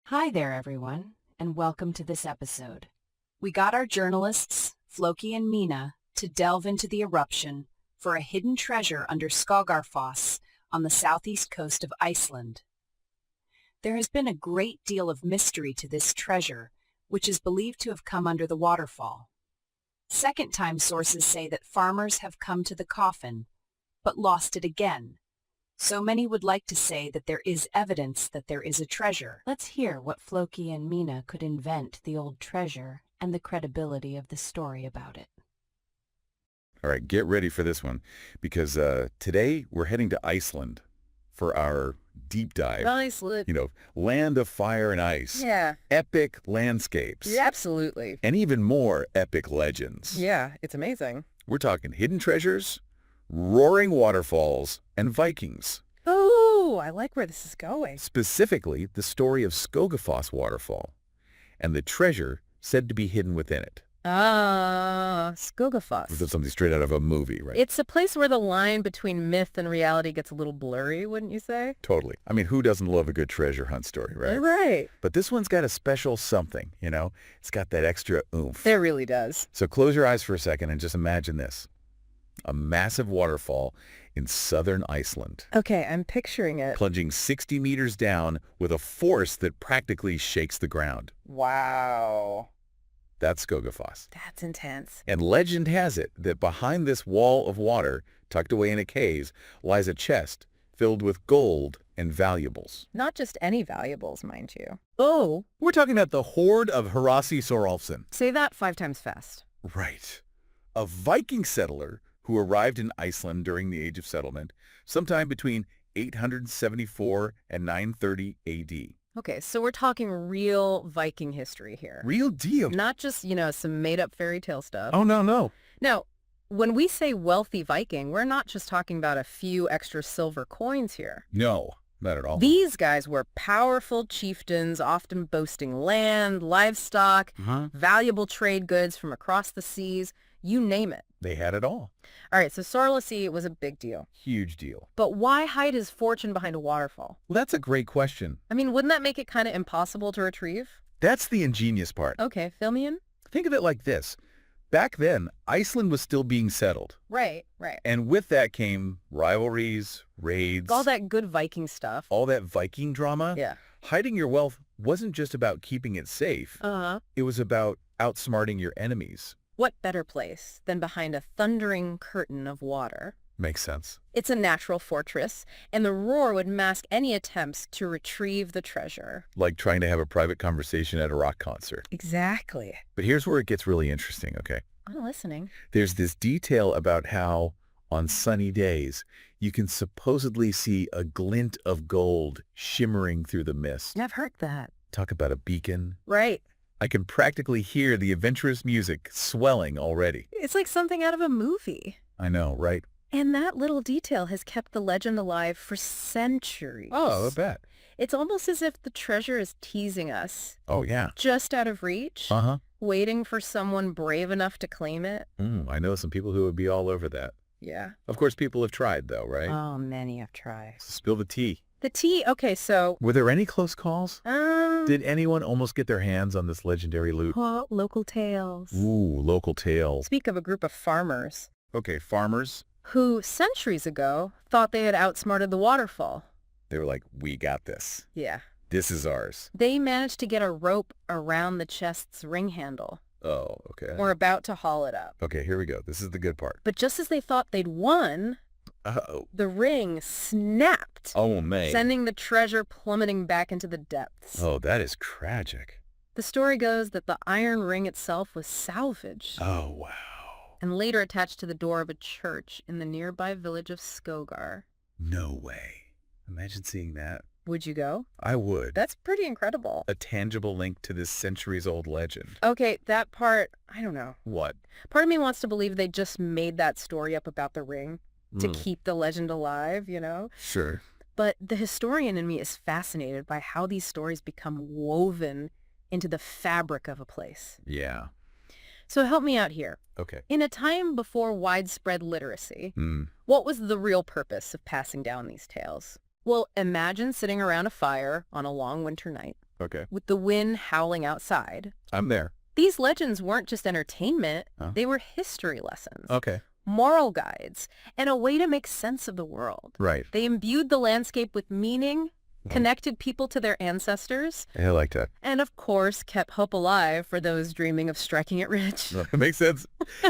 Hi there, everyone, and welcome to this episode. We got our journalists, Floki and Mina, to delve into the eruption for a hidden treasure under Skógarfoss on the southeast coast of Iceland. There has been a great deal of mystery to this treasure, which is believed to have come under the waterfall. Second-time sources say that farmers have come to the coffin, but lost it again. So many would like to say that there is evidence that there is a treasure. Let's hear what Floki and Mina could invent the old treasure and the credibility of the story about it. All right, get ready for this one, because today we're heading to Iceland for our deep dive. Iceland. Land of fire and ice. Yeah. Epic landscapes. Yeah, absolutely. And even more epic legends. Yeah, it's amazing. We're talking hidden treasures, roaring waterfalls, and Vikings. Oh, I like where this is going. Specifically, the story of Skógafoss waterfall and the treasure said to be hidden within it. Skógarfoss. This is something straight out of a movie, right? It's a place where the line between myth and reality gets a little blurry, wouldn't you say? Totally. I mean, who doesn't love a good treasure hunt story, right? Right. But this one's got a special something, It's got that extra oomph. It really does. So close your eyes for a second and just imagine this. A massive waterfall in southern Iceland, Okay, I'm picturing it. plunging 60 meters down with a force that practically shakes the ground. Wow. That's Skógafoss. That's intense. And legend has it that behind this wall of water, tucked away in a cave, lies a chest filled with gold and valuables. Not just any valuables, mind you. Oh, We're talking about the hoard of Harasi Sorolfsson. say that 5 times fast. Right. A Viking settler who arrived in Iceland during the Age of Settlement sometime between 874 and 930 A.D. Okay, so we're talking real Viking history here. Real deal. Not just, some made-up fairy tale stuff. Oh, no. Now, when we say wealthy Viking, we're not just talking about a few extra silver coins here. No, not at all. These guys were powerful chieftains, often boasting land, livestock, valuable trade goods from across the seas, you name it. They had it all. All right, so Sorlacy was a big deal. Huge deal. But why hide his fortune behind a waterfall? Well, that's a great question. I mean, wouldn't that make it kind of impossible to retrieve? That's the ingenious part. Okay, fill me in. Think of it like this. Back then, Iceland was still being settled. Right. And with that came rivalries, raids, All that good Viking stuff. all that Viking drama. Yeah. Hiding your wealth wasn't just about keeping it safe. Uh-huh. It was about outsmarting your enemies. What better place than behind a thundering curtain of water? Makes sense. It's a natural fortress, and the roar would mask any attempts to retrieve the treasure. Like trying to have a private conversation at a rock concert. Exactly. But here's where it gets really interesting, okay? I'm listening. There's this detail about how, on sunny days, you can supposedly see a glint of gold shimmering through the mist. I've heard that. Talk about a beacon. Right. I can practically hear the adventurous music swelling already. It's like something out of a movie. I know, right? And that little detail has kept the legend alive for centuries. Oh, I bet. It's almost as if the treasure is teasing us, Oh, yeah. just out of reach, Uh-huh. waiting for someone brave enough to claim it. I know some people who would be all over that. Yeah. Of course, people have tried, though, right? Oh, many have tried. So spill the tea. The tea, okay, so... Were there any close calls? Did anyone almost get their hands on this legendary loot? local tales. Ooh, local tales. Speak of a group of farmers Okay, farmers, who, centuries ago, thought they had outsmarted the waterfall. they were like, we got this. Yeah. This is ours. They managed to get a rope around the chest's ring handle. Oh, okay. We're about to haul it up. Okay, here we go. This is the good part. But just as they thought they'd won, Uh-oh. the ring snapped, Oh, man. sending the treasure plummeting back into the depths. Oh, that is tragic. The story goes that the iron ring itself was salvaged Oh, wow. and later attached to the door of a church in the nearby village of Skógar. No way. Imagine seeing that. Would you go? I would. That's pretty incredible. A tangible link to this centuries-old legend. Okay, that part, I don't know. What? Part of me wants to believe they just made that story up about the ring to Mm. keep the legend alive, Sure. But the historian in me is fascinated by how these stories become woven into the fabric of a place. Yeah. So help me out here. Okay. In a time before widespread literacy, Mm. what was the real purpose of passing down these tales? Well, imagine sitting around a fire on a long winter night. Okay. with the wind howling outside. I'm there. These legends weren't just entertainment, Huh? they were history lessons, Okay. moral guides, and a way to make sense of the world. Right. They imbued the landscape with meaning, connected people to their ancestors, I like that. and of course kept hope alive for those dreaming of striking it rich. It makes sense.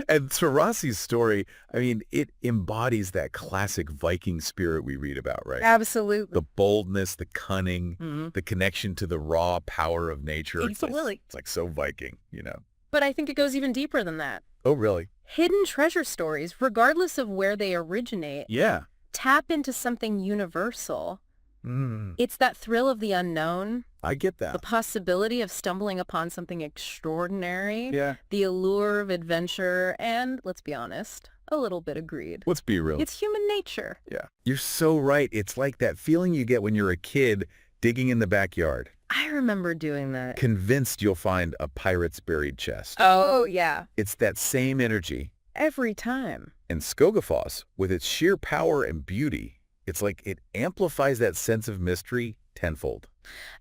And Sarasi's story, I mean, it embodies that classic Viking spirit we read about, right? Absolutely. The boldness, the cunning, the connection to the raw power of nature. Absolutely. It's like so Viking, you know. But I think it goes even deeper than that. Oh, really? Hidden treasure stories, regardless of where they originate, Yeah. tap into something universal. Mm, It's that thrill of the unknown, I get the that. possibility of stumbling upon something extraordinary, Yeah. the allure of adventure, and, let's be honest, a little bit of greed. Let's be real. It's human nature. Yeah. You're so right. It's like that feeling you get when you're a kid digging in the backyard, I remember doing that. convinced you'll find a pirate's buried chest. Oh, yeah. It's that same energy. Every time. And Skógarfoss, with its sheer power and beauty, it's like it amplifies that sense of mystery tenfold.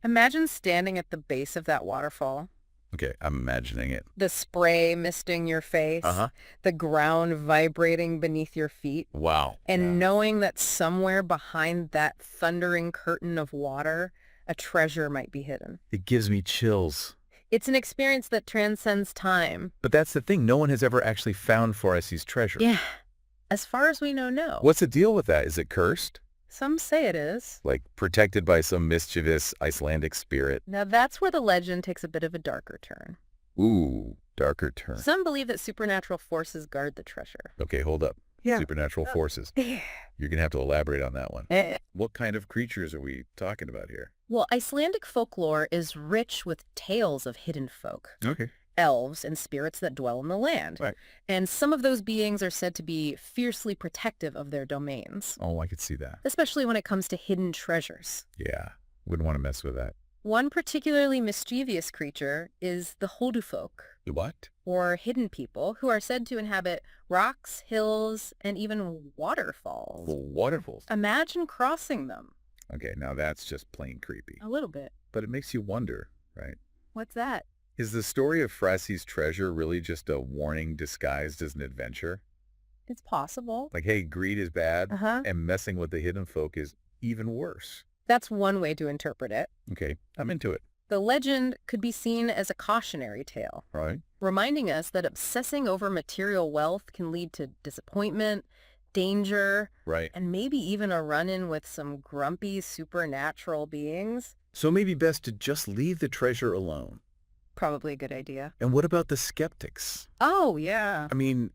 Imagine standing at the base of that waterfall, Okay, I'm imagining it. the spray misting your face, the ground vibrating beneath your feet, Wow. and knowing that somewhere behind that thundering curtain of water, a treasure might be hidden. It gives me chills. It's an experience that transcends time. But that's the thing. No one has ever actually found Foresi's treasure. Yeah. As far as we know, no. What's the deal with that? Is it cursed? Some say it is. Like protected by some mischievous Icelandic spirit? Now that's where the legend takes a bit of a darker turn. Ooh, darker turn. Some believe that supernatural forces guard the treasure. Okay, hold up. Yeah. Supernatural forces. You're going to have to elaborate on that one. What kind of creatures are we talking about here? Well, Icelandic folklore is rich with tales of hidden folk, Okay. elves, and spirits that dwell in the land. Right. And some of those beings are said to be fiercely protective of their domains, Oh, I could see that. especially when it comes to hidden treasures. Yeah. Wouldn't want to mess with that. One particularly mischievous creature is the Hodufolk, What? or hidden people, who are said to inhabit rocks, hills, and even waterfalls. Waterfalls. Imagine crossing them. Okay, now that's just plain creepy. A little bit. But it makes you wonder, right? What's that? Is the story of Frasi's treasure really just a warning disguised as an adventure? It's possible. Like, hey, greed is bad, Uh-huh. and messing with the hidden folk is even worse. That's one way to interpret it. Okay, I'm into it. The legend could be seen as a cautionary tale, Right? reminding us that obsessing over material wealth can lead to disappointment, danger, Right. and maybe even a run-in with some grumpy supernatural beings. So maybe best to just leave the treasure alone. Probably a good idea. And what about the skeptics? Oh, yeah. I mean,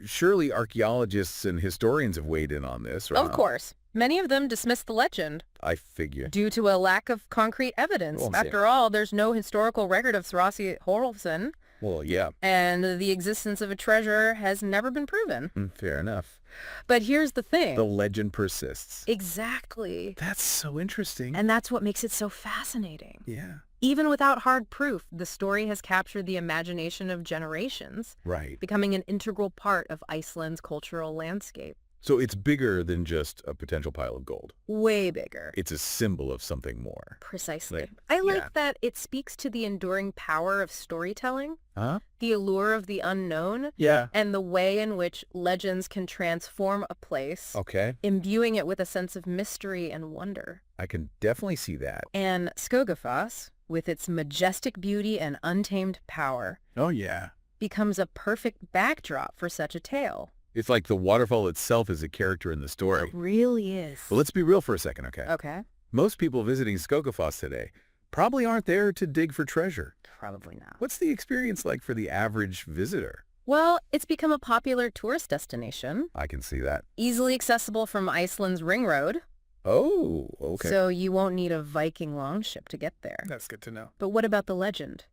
surely archaeologists and historians have weighed in on this, right? Of course. Many of them dismiss the legend I figure. due to a lack of concrete evidence. Well, After all, there's no historical record of Throssi Horolfsson, Well, yeah, and the existence of a treasure has never been proven. fair enough. But here's the thing. The legend persists. Exactly. That's so interesting. And that's what makes it so fascinating. Yeah. Even without hard proof, the story has captured the imagination of generations, Right. becoming an integral part of Iceland's cultural landscape. So it's bigger than just a potential pile of gold. Way bigger. It's a symbol of something more. Precisely. Like, I like yeah. that it speaks to the enduring power of storytelling, Huh? the allure of the unknown, Yeah. and the way in which legends can transform a place, Okay. imbuing it with a sense of mystery and wonder. I can definitely see that. And Skógarfoss, with its majestic beauty and untamed power, Oh, yeah. becomes a perfect backdrop for such a tale. It's like the waterfall itself is a character in the story. It really is. But let's be real for a second, okay? Okay. Most people visiting Skógarfoss today probably aren't there to dig for treasure. Probably not. What's the experience like for the average visitor? Well, it's become a popular tourist destination, I can see that. easily accessible from Iceland's Ring Road. Oh, okay. So you won't need a Viking longship to get there. That's good to know. But what about the legend?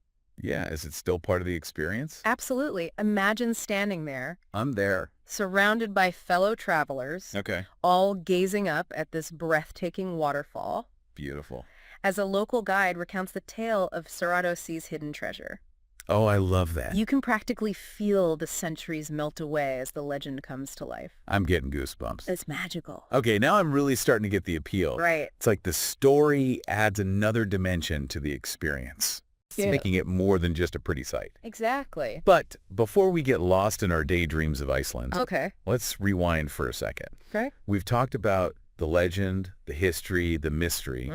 Yeah, is it still part of the experience? Absolutely. Imagine standing there, I'm there. surrounded by fellow travelers, Okay. all gazing up at this breathtaking waterfall, Beautiful. as a local guide recounts the tale of Saradosi's hidden treasure. Oh, I love that. You can practically feel the centuries melt away as the legend comes to life. I'm getting goosebumps. It's magical. Okay, now I'm really starting to get the appeal. Right. It's like the story adds another dimension to the experience. It's Yeah. making it more than just a pretty sight. Exactly. But before we get lost in our daydreams of Iceland, Okay. let's rewind for a second. Okay. We've talked about the legend, the history, the mystery,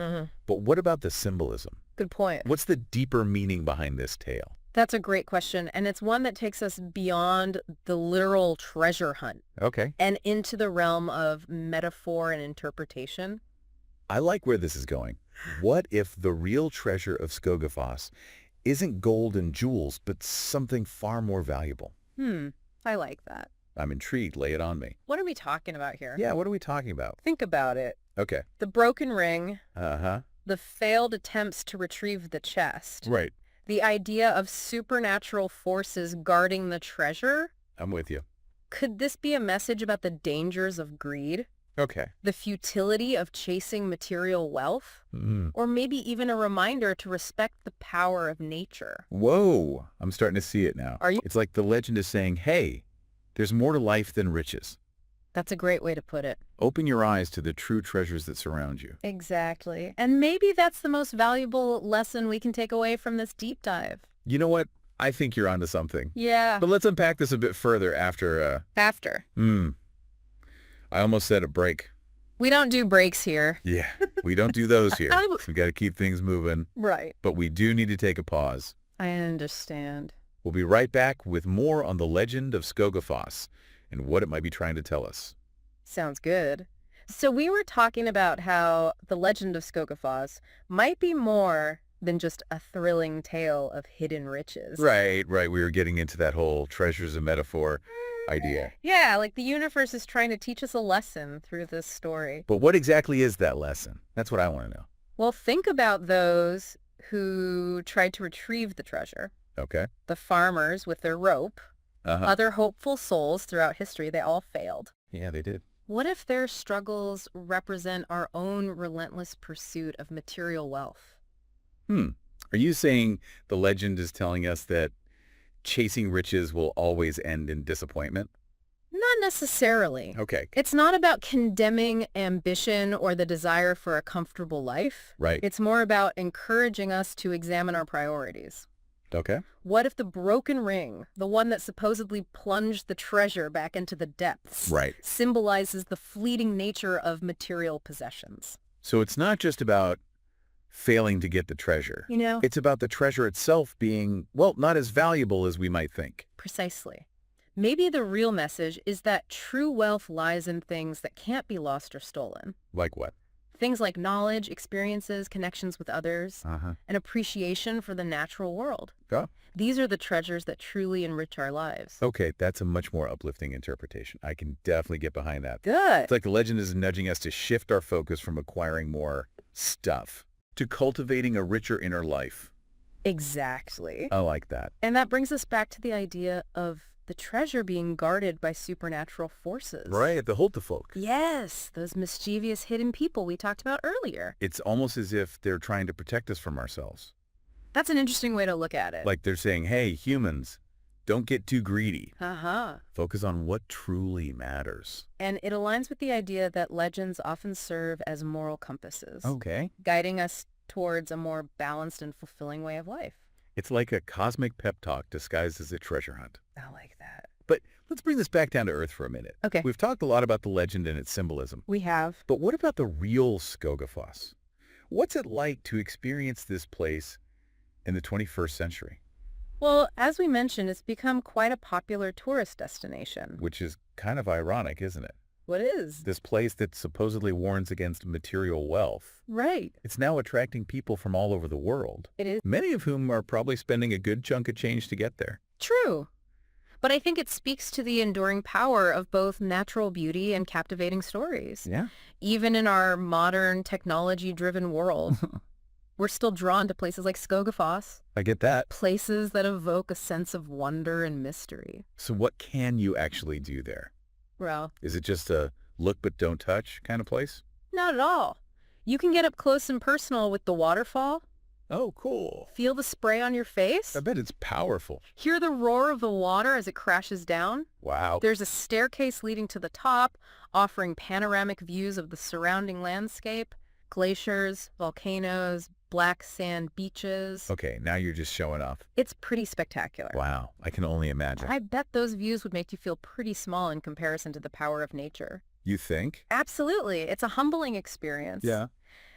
but what about the symbolism? Good point. What's the deeper meaning behind this tale? That's a great question, and it's one that takes us beyond the literal treasure hunt Okay. and into the realm of metaphor and interpretation. I like where this is going. What if the real treasure of Skógarfoss isn't gold and jewels, but something far more valuable? I like that. I'm intrigued. Lay it on me. What are we talking about here? Yeah, what are we talking about? Think about it. Okay. The broken ring, Uh-huh. the failed attempts to retrieve the chest, Right. the idea of supernatural forces guarding the treasure. I'm with you. Could this be a message about the dangers of greed, Okay. the futility of chasing material wealth, or maybe even a reminder to respect the power of nature? Whoa. I'm starting to see it now. Are you? It's like the legend is saying, hey, there's more to life than riches. That's a great way to put it. Open your eyes to the true treasures that surround you. Exactly. And maybe that's the most valuable lesson we can take away from this deep dive. You know what? I think you're onto something. Yeah. But let's unpack this a bit further after, After. I almost said a break. We don't do breaks here. Yeah, we don't do those here. We got to keep things moving, Right. but we do need to take a pause. I understand. We'll be right back with more on the legend of Skógarfoss and what it might be trying to tell us. Sounds good. So we were talking about how the legend of Skógarfoss might be more than just a thrilling tale of hidden riches. Right. We were getting into that whole treasures and metaphor idea. Yeah, like the universe is trying to teach us a lesson through this story. But what exactly is that lesson? That's what I want to know. Well, think about those who tried to retrieve the treasure. Okay. The farmers with their rope, Uh-huh. other hopeful souls throughout history, they all failed. Yeah, they did. What if their struggles represent our own relentless pursuit of material wealth? Are you saying the legend is telling us that chasing riches will always end in disappointment? Not necessarily. Okay. It's not about condemning ambition or the desire for a comfortable life. Right. It's more about encouraging us to examine our priorities. Okay. What if the broken ring, the one that supposedly plunged the treasure back into the depths, Right. symbolizes the fleeting nature of material possessions? So it's not just about failing to get the treasure. You know? It's about the treasure itself being, well, not as valuable as we might think. Precisely. Maybe the real message is that true wealth lies in things that can't be lost or stolen. Like what? Things like knowledge, experiences, connections with others, Uh-huh. and appreciation for the natural world. Yeah. These are the treasures that truly enrich our lives. Okay, that's a much more uplifting interpretation. I can definitely get behind that. Good. It's like the legend is nudging us to shift our focus from acquiring more stuff to cultivating a richer inner life. Exactly. I like that. And that brings us back to the idea of the treasure being guarded by supernatural forces. Right, the Hultafolk. Yes, those mischievous hidden people we talked about earlier. It's almost as if they're trying to protect us from ourselves. That's an interesting way to look at it. Like they're saying, hey, humans, don't get too greedy. Uh-huh. Focus on what truly matters. And it aligns with the idea that legends often serve as moral compasses, Okay. guiding us towards a more balanced and fulfilling way of life. It's like a cosmic pep talk disguised as a treasure hunt. I like that. But let's bring this back down to earth for a minute. Okay. We've talked a lot about the legend and its symbolism. We have. But what about the real Skógarfoss? What's it like to experience this place in the 21st century? Well, as we mentioned, it's become quite a popular tourist destination. Which is kind of ironic, isn't it? What is? This place that supposedly warns against material wealth. Right. It's now attracting people from all over the world, It is many of whom are probably spending a good chunk of change to get there. true. But I think it speaks to the enduring power of both natural beauty and captivating stories. Yeah. Even in our modern technology-driven world, we're still drawn to places like Skógarfoss, I get that. places that evoke a sense of wonder and mystery. So what can you actually do there? Well, Is it just a look but don't touch kind of place? not at all. You can get up close and personal with the Waterfall, Oh, cool. Feel the spray on your face? I bet it's powerful. Hear the roar of the water as it crashes down? Wow. There's a staircase leading to the top, offering panoramic views of the surrounding landscape, glaciers, volcanoes, black sand beaches. Okay, now you're just showing off. It's pretty spectacular. Wow, I can only imagine. I bet those views would make you feel pretty small in comparison to the power of nature. You think? Absolutely. It's a humbling experience. Yeah.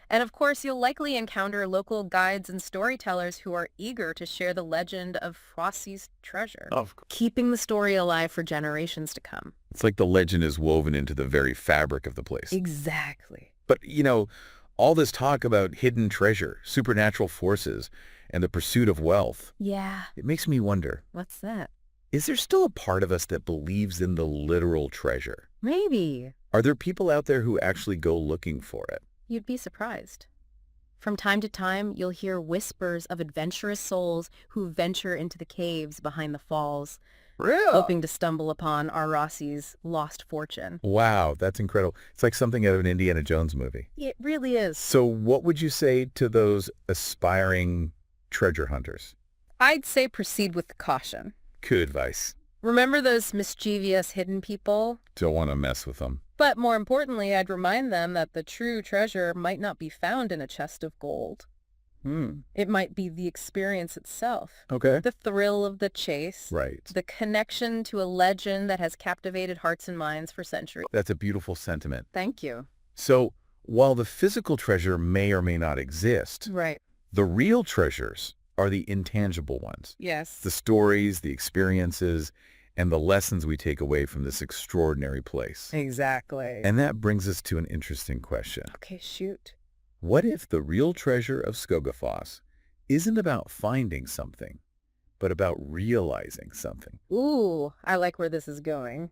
And of course, you'll likely encounter local guides and storytellers who are eager to share the legend of Frosty's treasure, Of course. keeping the story alive for generations to come. It's like the legend is woven into the very fabric of the place. Exactly. But, all this talk about hidden treasure, supernatural forces, and the pursuit of wealth, Yeah. it makes me wonder, What's that? is there still a part of us that believes in the literal treasure? Maybe. Are there people out there who actually go looking for it? You'd be surprised. From time to time, you'll hear whispers of adventurous souls who venture into the caves behind the falls, Really? hoping to stumble upon Rossi's lost fortune. Wow, that's incredible. It's like something out of an Indiana Jones movie. It really is. So what would you say to those aspiring treasure hunters? I'd say proceed with caution. Good advice. Remember those mischievous hidden people? Don't want to mess with them. But more importantly, I'd remind them that the true treasure might not be found in a chest of gold. It might be the experience itself. Okay. The thrill of the chase. Right. The connection to a legend that has captivated hearts and minds for centuries. That's a beautiful sentiment. Thank you. So while the physical treasure may or may not exist, Right. the real treasures are the intangible ones. Yes. The stories, the experiences, and the lessons we take away from this extraordinary place. Exactly. And that brings us to an interesting question. Okay, shoot. What if the real treasure of Skógarfoss isn't about finding something, but about realizing something? Ooh, I like where this is going.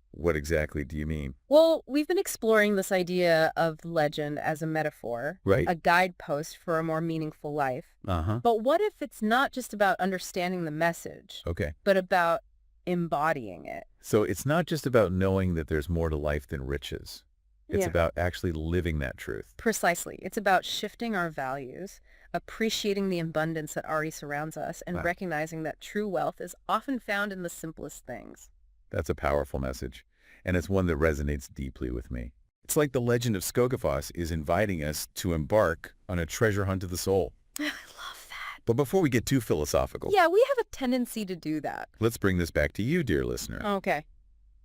What exactly do you mean? Well, we've been exploring this idea of legend as a metaphor, Right. a guidepost for a more meaningful life. Uh-huh. But what if it's not just about understanding the message, Okay. but about embodying it? So it's not just about knowing that there's more to life than riches. It's Yeah. about actually living that truth. Precisely. It's about shifting our values, appreciating the abundance that already surrounds us, and Wow. recognizing that true wealth is often found in the simplest things. That's a powerful message, and it's one that resonates deeply with me. It's like the legend of Skógarfoss is inviting us to embark on a treasure hunt of the soul. I love that. But before we get too philosophical, Yeah, we have a tendency to do that. let's bring this back to you, dear listener. Okay.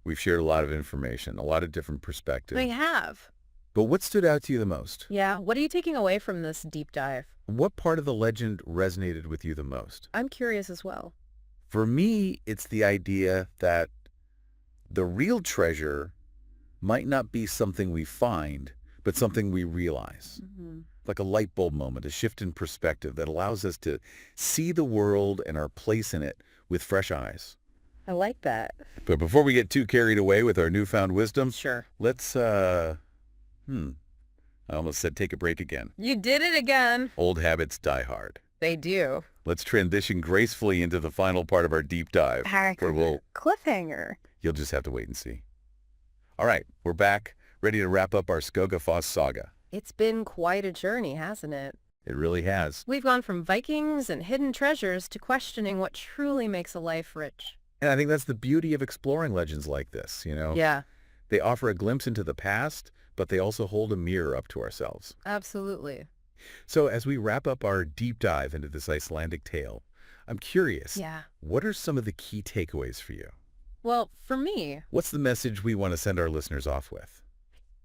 We've shared a lot of information, a lot of different perspectives. We have. But what stood out to you the most? Yeah. What are you taking away from this deep dive? What part of the legend resonated with you the most? I'm curious as well. For me, it's the idea that the real treasure might not be something we find, but something we realize. Like a light bulb moment, a shift in perspective that allows us to see the world and our place in it with fresh eyes. I like that. But before we get too carried away with our newfound wisdom, Sure. let's, I almost said take a break again. You did it again. Old habits die hard. They do. Let's transition gracefully into the final part of our deep dive, where Cliffhanger. you'll just have to wait and see. All right, we're back, ready to wrap up our Skógarfoss saga. It's been quite a journey, hasn't it? It really has. We've gone from Vikings and hidden treasures to questioning what truly makes a life rich. And I think that's the beauty of exploring legends like this, Yeah, They offer a glimpse into the past, but they also hold a mirror up to ourselves. absolutely. So as we wrap up our deep dive into this Icelandic tale, I'm curious, Yeah. what are some of the key takeaways for you? Well, for me, What's the message we want to send our listeners off with?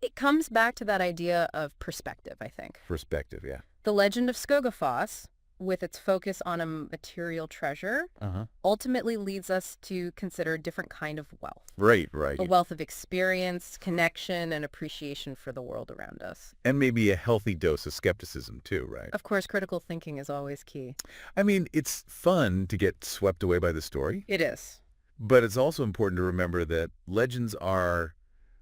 it comes back to that idea of perspective, I think. Perspective, yeah. The legend of Skógarfoss, with its focus on a material treasure, Uh-huh. ultimately leads us to consider a different kind of wealth. Right. A wealth of experience, connection, and appreciation for the world around us. And maybe a healthy dose of skepticism too, right? Of course, critical thinking is always key. I mean, it's fun to get swept away by the story, It is. but it's also important to remember that legends are,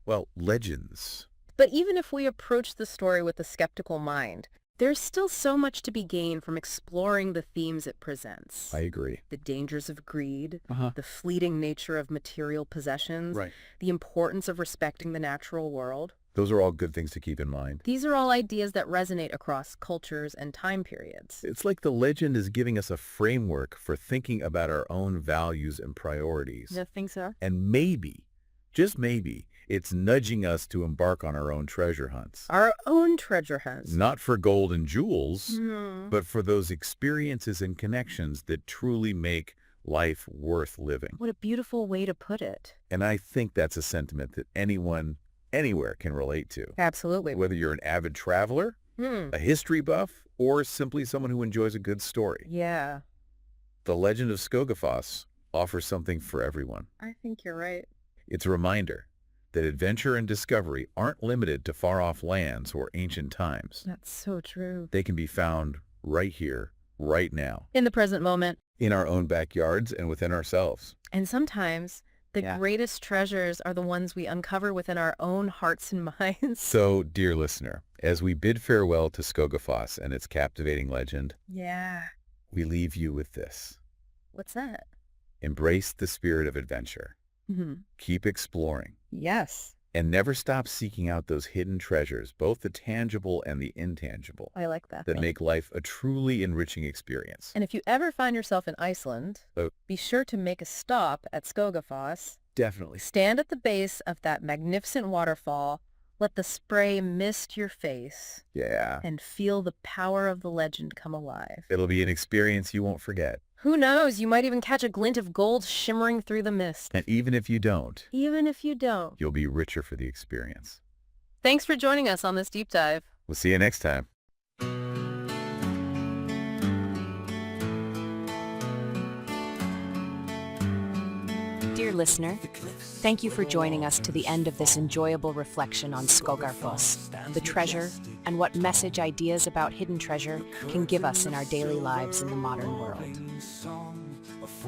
well, legends. But even if we approach the story with a skeptical mind, there's still so much to be gained from exploring the themes it presents. I agree. The dangers of greed, Uh-huh. the fleeting nature of material possessions, Right. the importance of respecting the natural world. Those are all good things to keep in mind. These are all ideas that resonate across cultures and time periods. It's like the legend is giving us a framework for thinking about our own values and priorities. You think so? And maybe, just maybe, it's nudging us to embark on our own treasure hunts. Our own treasure hunts. Not for gold and jewels, but for those experiences and connections that truly make life worth living. What a beautiful way to put it. And I think that's a sentiment that anyone, anywhere can relate to. Absolutely. Whether you're an avid traveler, a history buff, or simply someone who enjoys a good story. Yeah. The legend of Skógarfoss offers something for everyone. I think you're right. It's a reminder that adventure and discovery aren't limited to far-off lands or ancient times. That's so true. They can be found right here, right now. In the present moment. In our own backyards and within ourselves. And sometimes the greatest treasures are the ones we uncover within our own hearts and minds. So, dear listener, as we bid farewell to Skógarfoss and its captivating legend, we leave you with this. What's that? Embrace the spirit of adventure. Keep exploring. Yes. And never stop seeking out those hidden treasures, both the tangible and the intangible. I like that. That make life a truly enriching experience. And if you ever find yourself in Iceland, be sure to make a stop at Skógarfoss. Definitely. Stand at the base of that magnificent waterfall, let the spray mist your face. Yeah. And feel the power of the legend come alive. It'll be an experience you won't forget. Who knows? You might even catch a glint of gold shimmering through the mist. And even if you don't, you'll be richer for the experience. Thanks for joining us on this deep dive. We'll see you next time. Dear listener, thank you for joining us to the end of this enjoyable reflection on Skógarfoss, the treasure, and what message ideas about hidden treasure can give us in our daily lives in the modern world.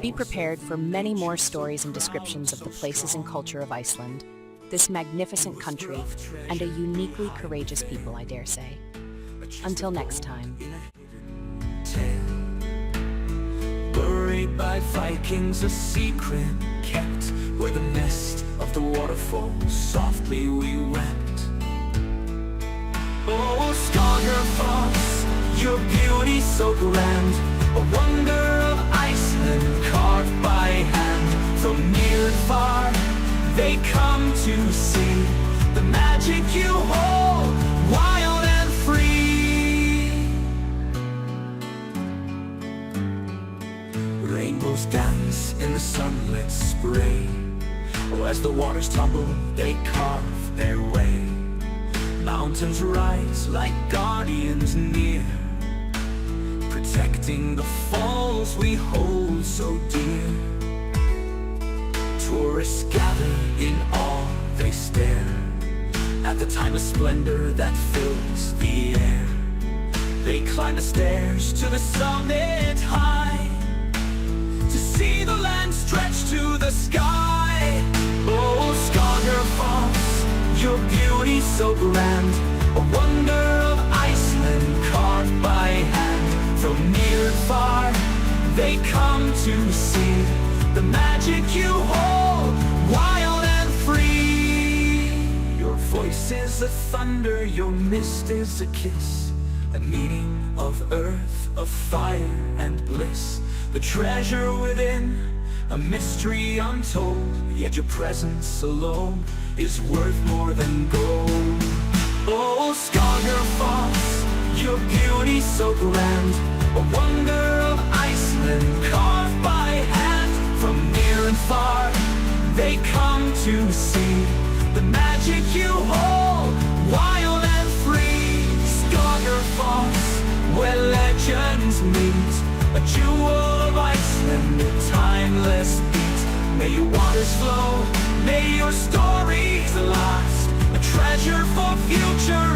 Be prepared for many more stories and descriptions of the places and culture of Iceland, this magnificent country, and a uniquely courageous people, I dare say. Until next time. Buried by Vikings, a secret kept, where the mist of the waterfalls softly we wept. Oh, Skógarfoss, your beauty so grand, a wonder of Iceland carved by hand. From near and far, they come to see the magic you hold, wild and free. Rainbows dance in the sunlit spray. Oh, as the waters tumble, they carve their way. Mountains rise like guardians near, protecting the falls we hold so dear. Tourists gather in awe, they stare at the timeless splendor that fills the air. They climb the stairs to the summit high, to see the land stretch to the sky. Oh, Skógarfoss, your beauty so grand, a wonder of Iceland carved by hand. From near and far, they come to see the magic you hold, wild and free. Your voice is a thunder, your mist is a kiss, a meeting of earth, of fire and bliss. The treasure within, a mystery untold, yet your presence alone is worth more than gold. Oh, Skógarfoss, your beauty so grand, a wonder of Iceland carved by hand. From near and far, they come to see the magic you hold, wild and free. Skógarfoss, where legends meet, a jewel of Iceland, a timeless beat. May your waters flow, may your stories last, a treasure for future